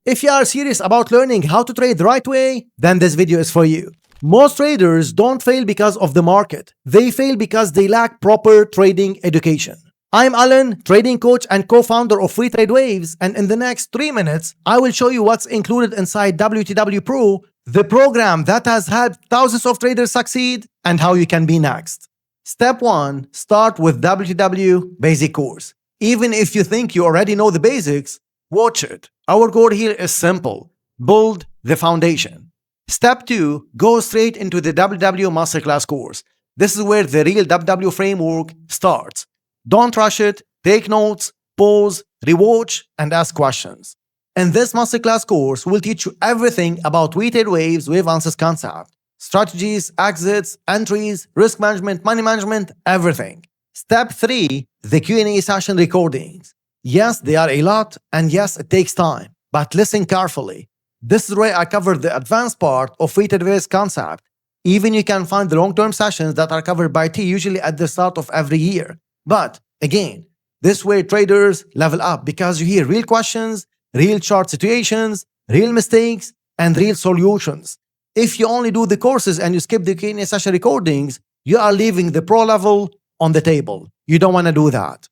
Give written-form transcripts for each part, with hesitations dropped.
If you are serious about learning how to trade the right way, then this video is for you. Most traders don't fail because of the market. They fail because they lack proper trading education. I'm Alan, trading coach and co-founder of Free Trade Waves, and in the next 3 minutes, I will show you what's included inside WTW Pro, the program that has helped thousands of traders succeed, and how you can be next. Step 1. Start with WTW Basic Course. Even if you think you already know the basics, watch it. Our goal here is simple. Build the foundation. Step 2. Go straight into the WTW Masterclass course. This is where the real WTW framework starts. Don't rush it. Take notes, pause, rewatch, and ask questions. In this Masterclass course, we'll teach you everything about weighted waves, wave answers concept, strategies, exits, entries, risk management, money management, everything. Step 3. The Q&A session recordings. Yes, they are a lot, and yes, it takes time, but listen carefully. This is where I cover the advanced part of weighted waves concept. Even you can find the long-term sessions that are covered by T usually at the start of every year. But again, this way traders level up because you hear real questions, real chart situations, real mistakes, and real solutions. If you only do the courses and you skip the Q&A session recordings, you are leaving the pro level on the table. You don't want to do that.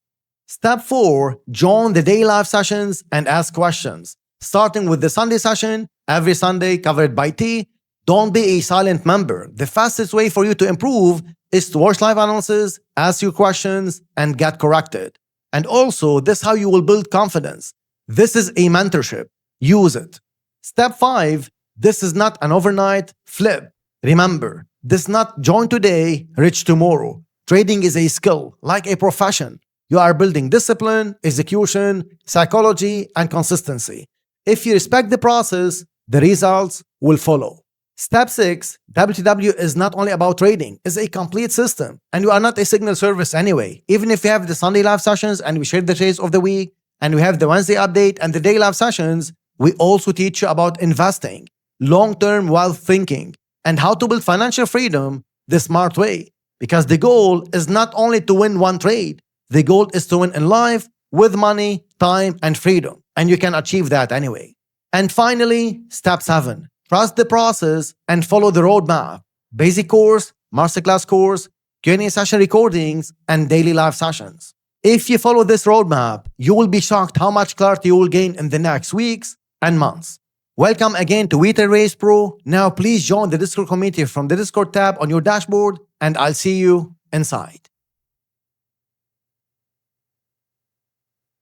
Step 4. Join the daily live sessions and ask questions. Starting with the Sunday session, every Sunday covered by T. Don't be a silent member. The fastest way for you to improve is to watch live analysis, ask your questions, and get corrected. And also, this is how you will build confidence. This is a mentorship. Use it. Step 5. This is not an overnight flip. Remember, this is not join today, rich tomorrow. Trading is a skill, like a profession. You are building discipline, execution, psychology, and consistency. If you respect the process, the results will follow. Step 6. WTW is not only about trading, it's a complete system. And you are not a signal service anyway. Even if you have the Sunday live sessions and we share the trades of the week, and we have the Wednesday update and the daily live sessions, we also teach you about investing, long-term wealth thinking, and how to build financial freedom the smart way. Because the goal is not only to win one trade, the goal is to win in life with money, time, and freedom. And you can achieve that anyway. And finally, step 7. Trust the process and follow the roadmap. Basic course, Masterclass course, Q&A session recordings, and daily live sessions. If you follow this roadmap, you will be shocked how much clarity you will gain in the next weeks and months. Welcome again to WTW Pro. Now please join the Discord community from the Discord tab on your dashboard, and I'll see you inside.